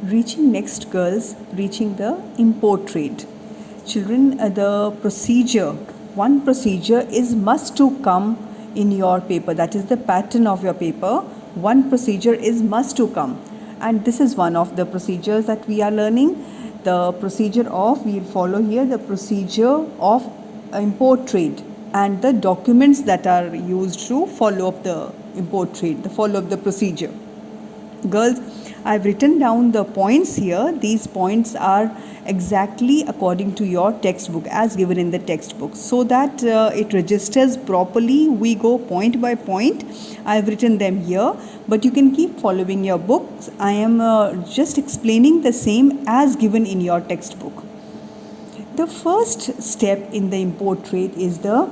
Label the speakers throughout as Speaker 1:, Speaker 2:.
Speaker 1: Reaching next, girls, reaching the import trade. Children, the procedure, one procedure is must to come in your paper. That is the pattern of your paper. One procedure is must to come, and this is one of the procedures that we are learning. The procedure of, we follow here the procedure of import trade and the documents that are used to follow up the import trade, the follow up the procedure. Girls, I've written down the points here. These points are exactly according to your textbook as given in the textbook, so that it registers properly. We go point by point. I've written them here, but you can keep following your books. I am just explaining the same as given in your textbook. The first step in the import trade is the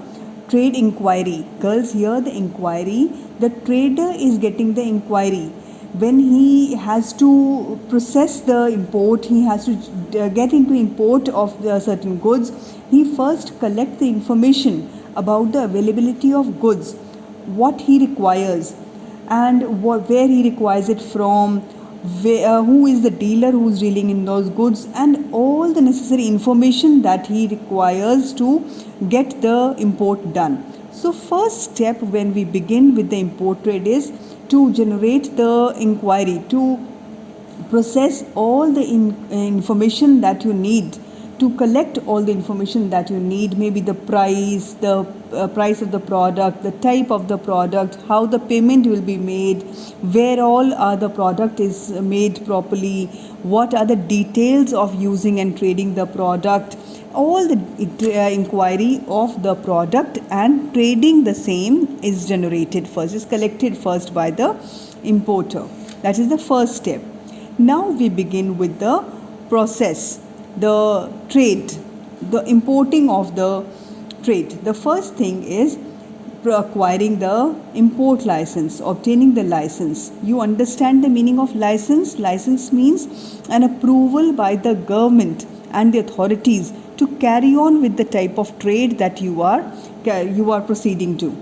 Speaker 1: trade inquiry. Girls, here the inquiry, the trader is getting the inquiry. When he has to process the import, he has to get into import of certain goods, he first collect the information about the availability of goods, what he requires, and where he requires it from, who is the dealer who is dealing in those goods, and all the necessary information that he requires to get the import done. So first step when we begin with the import trade is to generate the inquiry, to process all the information that you need, to collect all the information that you need, maybe the price of the product, the type of the product, how the payment will be made, where all the product is made properly, what are the details of using and trading the product, all the inquiry of the product and trading the same is generated first, is collected first by the importer. That is the first step. Now we begin with the process, the trade, the importing of the trade. The first thing is acquiring the import license, obtaining the license. You understand the meaning of license? License means an approval by the government and the authorities to carry on with the type of trade that you are proceeding to.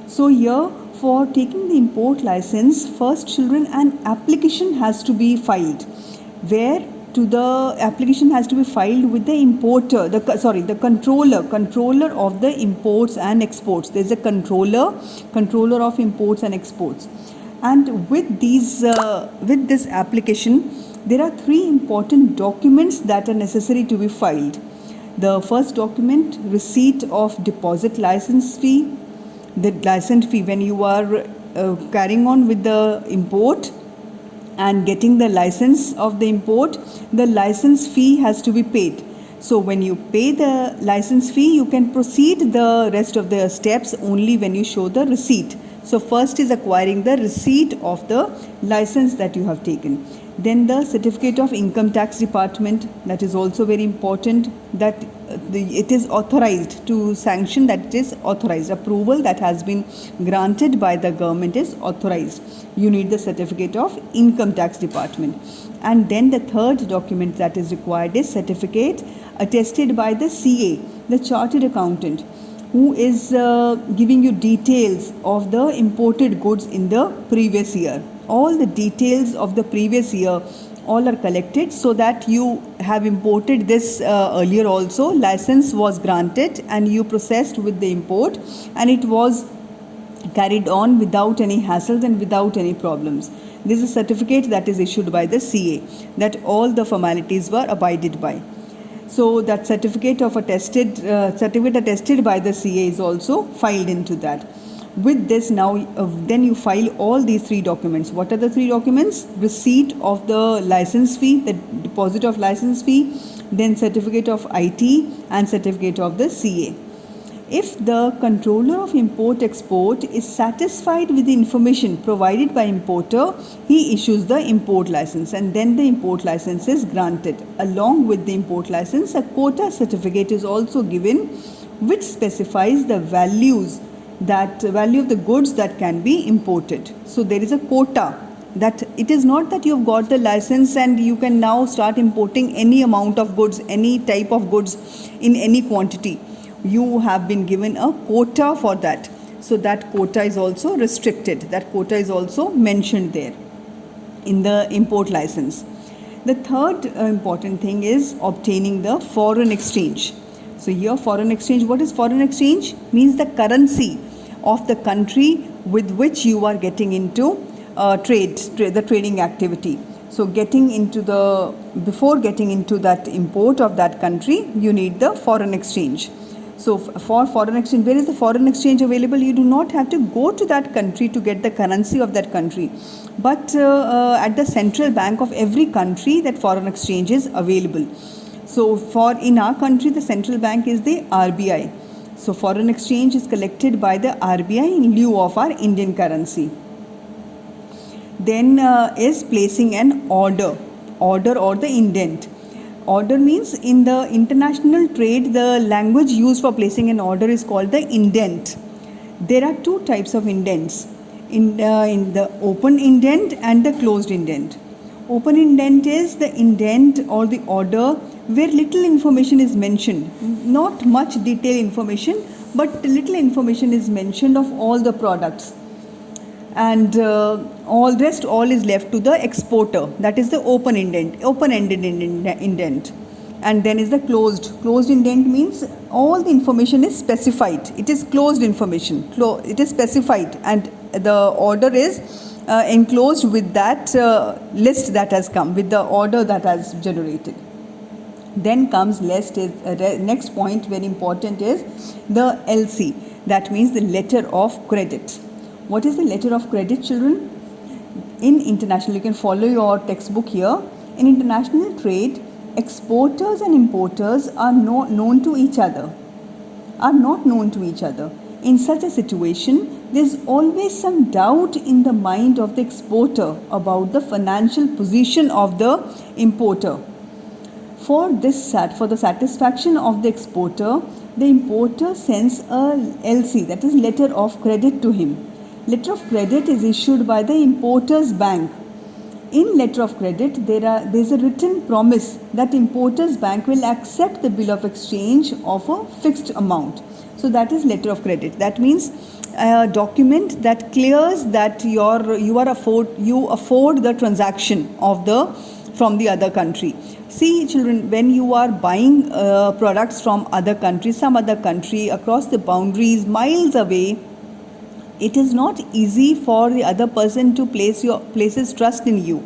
Speaker 1: So here, for taking the import license, first, children, an application has to be filed, where to the application has to be filed with the importer, the controller of the imports and exports. There is a controller of imports and exports, and with this application, there are three important documents that are necessary to be filed. The first document, receipt of deposit license fee. The license fee, when you are carrying on with the import and getting the license of the import, the license fee has to be paid. So when you pay the license fee, you can proceed the rest of the steps only when you show the receipt. So first is acquiring the receipt of the license that you have taken. Then the certificate of income tax department, that is also very important, that it is authorized to sanction, that it is authorized. Approval that has been granted by the government is authorized. You need the certificate of income tax department. And then the third document that is required is certificate attested by the CA, the chartered accountant, who is giving you details of the imported goods in the previous year. All the details of the previous year all are collected, so that you have imported this earlier also, license was granted and you processed with the import, and it was carried on without any hassles and without any problems. This is a certificate that is issued by the CA, that all the formalities were abided by. So that certificate attested by the CA is also filed into that. With this now, then you file all these three documents. What are the three documents? Receipt of the license fee, the deposit of license fee, then certificate of IT and certificate of the CA. If the controller of import-export is satisfied with the information provided by importer, he issues the import license, and then the import license is granted. Along with the import license, a quota certificate is also given, which specifies the value of the goods that can be imported. So there is a quota, that it is not that you have got the license and you can now start importing any amount of goods, any type of goods in any quantity. You have been given a quota for that. So that quota is also restricted. That quota is also mentioned there in the import license. The third important thing is obtaining the foreign exchange. So here foreign exchange, what is foreign exchange? Means the currency of the country with which you are getting into the trading activity. So before getting into that import of that country, you need the foreign exchange. So for foreign exchange, where is the foreign exchange available? You do not have to go to that country to get the currency of that country, but at the central bank of every country that foreign exchange is available. So in our country, the central bank is the RBI. So foreign exchange is collected by the RBI in lieu of our Indian currency. Then is placing an order or the indent. Order means in the international trade, the language used for placing an order is called the indent. There are two types of indents, in the open indent and the closed indent. Open indent is the indent or the order where little information is mentioned, not much detailed information, but little information is mentioned of all the products, and all is left to the exporter. That is the open-ended indent. And then is the closed indent. Means all the information is specified. It is closed information. It is specified, and the order is enclosed with that list that has come, with the order that has generated. Then comes next point, very important, is the LC. That means the letter of credit. What is the letter of credit, children? In international, you can follow your textbook here. In international trade, exporters and importers are not known to each other. In such a situation, there is always some doubt in the mind of the exporter about the financial position of the importer. For the satisfaction of the exporter, the importer sends a LC, that is letter of credit, to him. Letter of credit is issued by the importer's bank. In letter of credit, there is a written promise that importer's bank will accept the bill of exchange of a fixed amount. So that is letter of credit. That means a document that clears that you afford the transaction from the other country. See, children, when you are buying products from some other country across the boundaries, miles away, it is not easy for the other person to place his trust in you,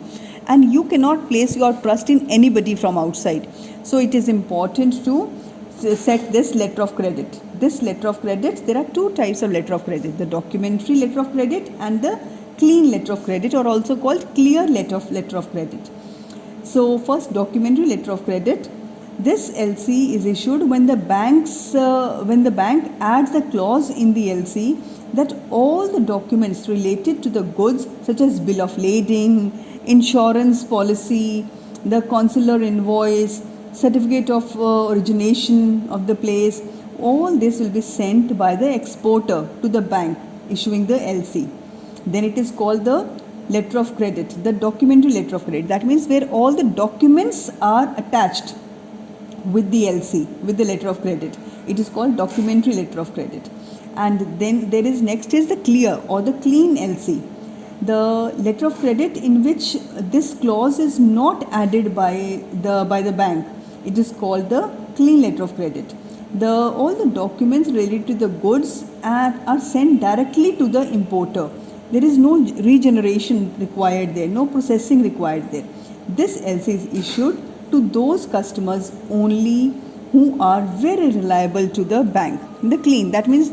Speaker 1: and you cannot place your trust in anybody from outside. So it is important to set this letter of credit. This letter of credit, there are two types of letter of credit: the documentary letter of credit and the clean letter of credit, or also called clear letter of credit. So first, documentary letter of credit. This LC is issued when the bank adds the clause in the LC that all the documents related to the goods, such as bill of lading, insurance policy, the consular invoice, certificate of origination of the place, all this will be sent by the exporter to the bank issuing the LC. Then it is called the letter of credit, the documentary letter of credit. That means where all the documents are attached with the LC, with the letter of credit. It is called documentary letter of credit. And then next is the clear or the clean LC, the letter of credit in which this clause is not added by the bank. It is called the clean letter of credit. All the documents related to the goods are sent directly to the importer. There is no regeneration required there, no processing required there. This LC is issued to those customers only who are very reliable to the bank. The clean, that means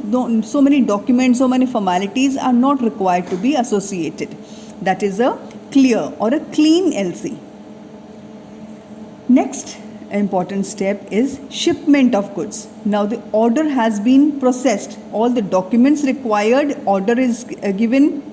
Speaker 1: so many documents, so many formalities are not required to be associated. That is a clear or a clean LC. Next important step is shipment of goods. Now the order has been processed. All the documents required, order is given.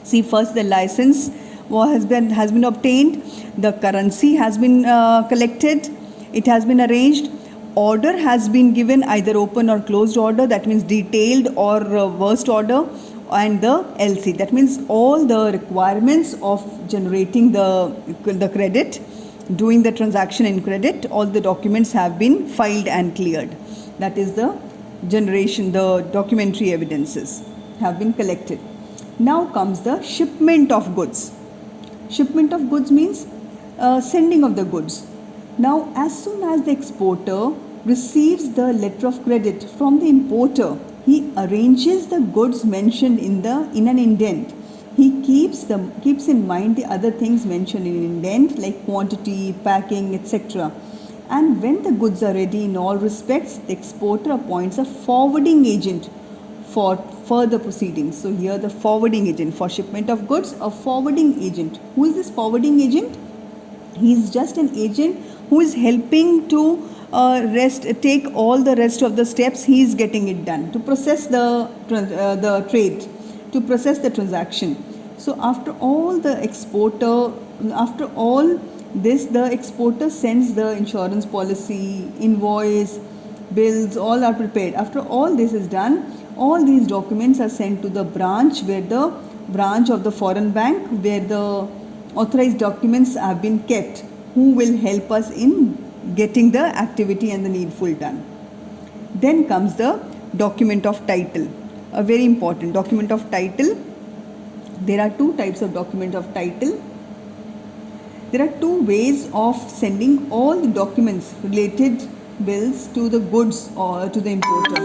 Speaker 1: See, first the license has been obtained, the currency has been collected, it has been arranged, order has been given, either open or closed order, that means detailed or versed order, and the LC, that means all the requirements of generating the credit, doing the transaction in credit, all the documents have been filed and cleared. That is the documentary evidences have been collected. Now comes the shipment of goods. Shipment of goods means sending of the goods. Now, as soon as the exporter receives the letter of credit from the importer, he arranges the goods mentioned in an indent. He keeps in mind the other things mentioned in indent like quantity, packing, etc. And when the goods are ready in all respects, the exporter appoints a forwarding agent for further proceedings. So here the forwarding agent for shipment of goods, a forwarding agent. Who is this forwarding agent? He is just an agent who is helping to take all the rest of the steps. He is getting it done to process the trade, to process the transaction. So after all the exporter sends the insurance policy, invoice, bills, all are prepared. After all this is done, all these documents are sent to the branch of the foreign bank where the authorized documents have been kept, who will help us in getting the activity and the needful done. Then comes the document of title, a very important document of title. There are two types of document of title. There are two ways of sending all the documents, related bills to the goods or to the importer.